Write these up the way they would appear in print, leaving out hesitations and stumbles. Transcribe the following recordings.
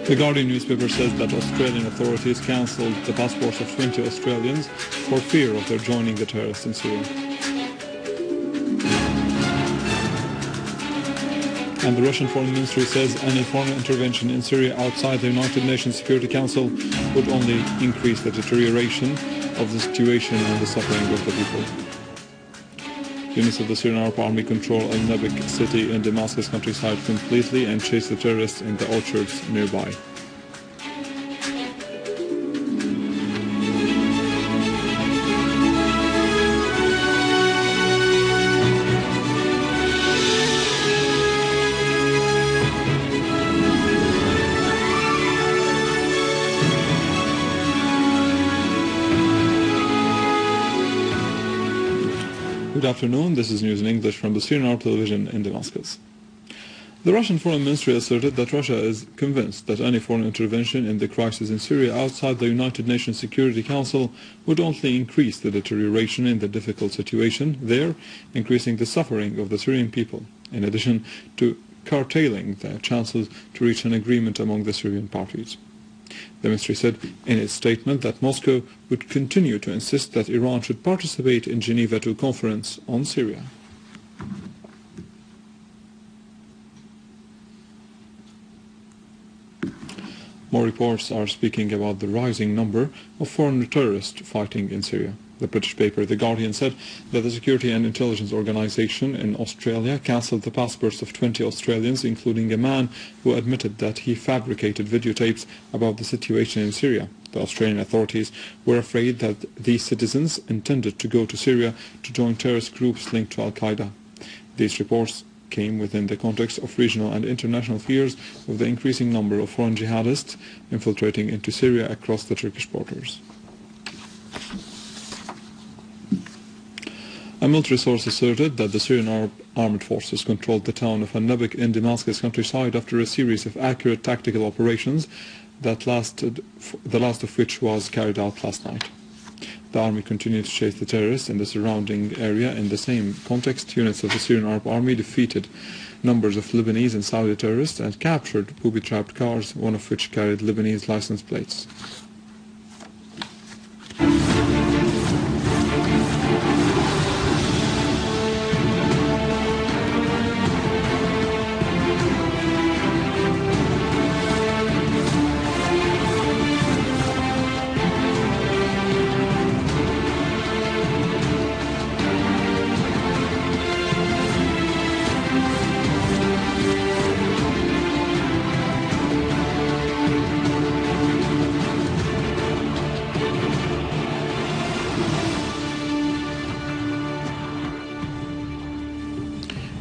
The Guardian newspaper says that Australian authorities cancelled the passports of 20 Australians for fear of their joining the terrorists in Syria. And the Russian Foreign Ministry says any foreign intervention in Syria outside the United Nations Security Council would only increase the deterioration of the situation and the suffering of the people. Units of the Syrian Arab Army control al-Nabek city in Damascus countryside completely and chase the terrorists in the orchards nearby. Good afternoon, this is news in English from the Syrian Arab television in Damascus. The Russian Foreign Ministry asserted that Russia is convinced that any foreign intervention in the crisis in Syria outside the United Nations Security Council would only increase the deterioration in the difficult situation there, increasing the suffering of the Syrian people, in addition to curtailing the chances to reach an agreement among the Syrian parties. The ministry said in its statement that Moscow would continue to insist that Iran should participate in Geneva II conference on Syria. More reports are speaking about the rising number of foreign terrorists fighting in Syria. The British paper The Guardian said that the Security and Intelligence Organization in Australia cancelled the passports of 20 Australians, including a man who admitted that he fabricated videotapes about the situation in Syria. The Australian authorities were afraid that these citizens intended to go to Syria to join terrorist groups linked to al-Qaeda. These reports came within the context of regional and international fears of the increasing number of foreign jihadists infiltrating into Syria across the Turkish borders. A military source asserted that the Syrian armed forces controlled the town of al-Nabek in Damascus countryside after a series of accurate tactical operations that the last of which was carried out last night. The army continued to chase the terrorists in the surrounding area. In the same context, units of the Syrian Arab Army defeated numbers of Lebanese and Saudi terrorists and captured booby-trapped cars, one of which carried Lebanese license plates.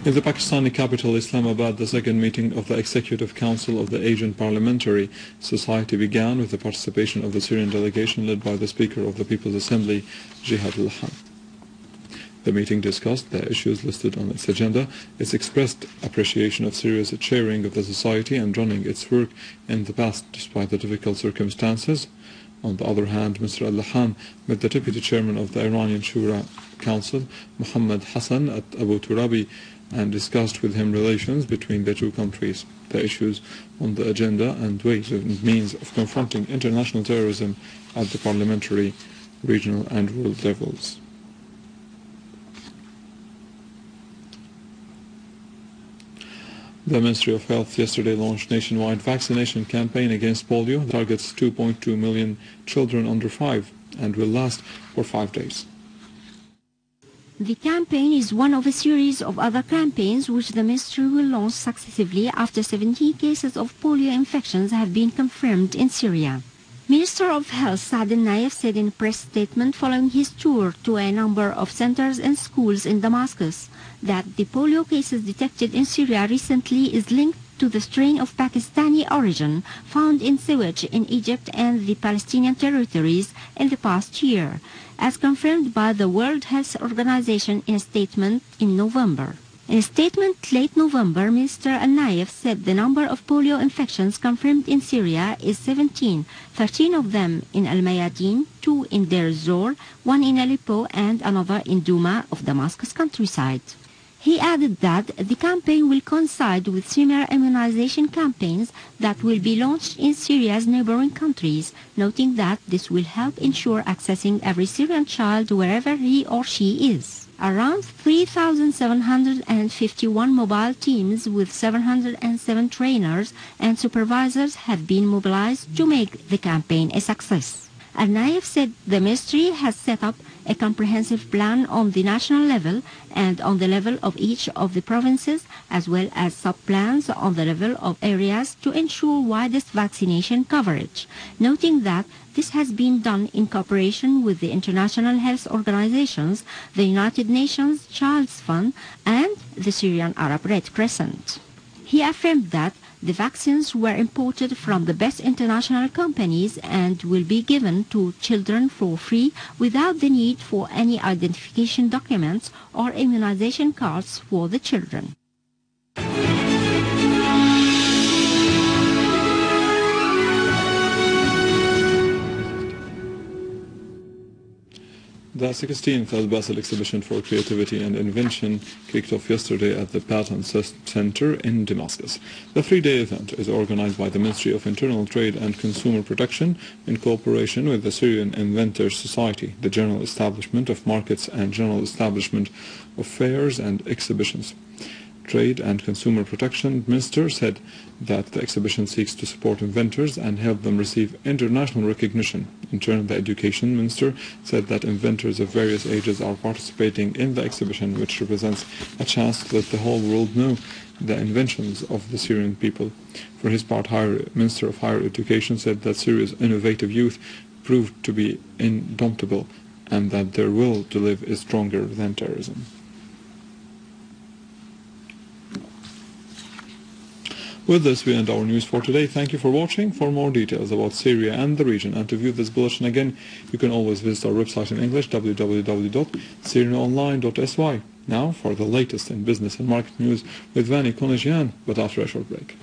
In the Pakistani capital Islamabad, the second meeting of the Executive Council of the Asian Parliamentary Society began with the participation of the Syrian delegation led by the Speaker of the People's Assembly, Jihad al-Ham. The meeting discussed the issues listed on its agenda. It expressed appreciation of Syria's chairing of the society and running its work in the past despite the difficult circumstances. On the other hand, Mr. al-Ham met the Deputy Chairman of the Iranian Shura Council, Muhammad Hassan, at Abu Turabi and discussed with him relations between the two countries, the issues on the agenda and ways and means of confronting international terrorism at the parliamentary, regional and world levels. The Ministry of Health yesterday launched a nationwide vaccination campaign against polio that targets 2.2 million children under 5 and will last for 5 days. The campaign is one of a series of other campaigns which the ministry will launch successively after 17 cases of polio infections have been confirmed in Syria. Minister of Health Saad al-Nayef said in a press statement following his tour to a number of centers and schools in Damascus that the polio cases detected in Syria recently is linked to the strain of Pakistani origin found in sewage in Egypt and the Palestinian territories in the past year, as confirmed by the World Health Organization in a statement in November. In a statement late November, Minister al-Nayef said the number of polio infections confirmed in Syria is 17, 13 of them in Al-Mayadin, 2 in Deir ez-Zor, 1 in Aleppo and another in Douma of Damascus countryside. He added that the campaign will coincide with similar immunization campaigns that will be launched in Syria's neighboring countries, noting that this will help ensure accessing every Syrian child wherever he or she is. Around 3,751 mobile teams with 707 trainers and supervisors have been mobilized to make the campaign a success. Al-Nabek said the ministry has set up a comprehensive plan on the national level and on the level of each of the provinces, as well as sub-plans on the level of areas to ensure widest vaccination coverage, noting that this has been done in cooperation with the international health organizations, the United Nations Child's Fund, and the Syrian Arab Red Crescent. He affirmed that the vaccines were imported from the best international companies and will be given to children for free without the need for any identification documents or immunization cards for the children. The 16th Al-Basel exhibition for creativity and invention kicked off yesterday at the Patent Center in Damascus. The three-day event is organized by the Ministry of Internal Trade and Consumer Protection in cooperation with the Syrian Inventors Society, the General Establishment of Markets and General Establishment of Fairs and Exhibitions. Trade and Consumer Protection Minister said that the exhibition seeks to support inventors and help them receive international recognition. In turn, the Education Minister said that inventors of various ages are participating in the exhibition, which represents a chance to let the whole world know the inventions of the Syrian people. For his part, Minister of Higher Education said that Syria's innovative youth proved to be indomitable and that their will to live is stronger than terrorism. With this, we end our news for today. Thank you for watching. For more details about Syria and the region and to view this bulletin again, you can always visit our website in English, www.syrianonline.sy. Now for the latest in business and market news with Vani Konejian, but after a short break.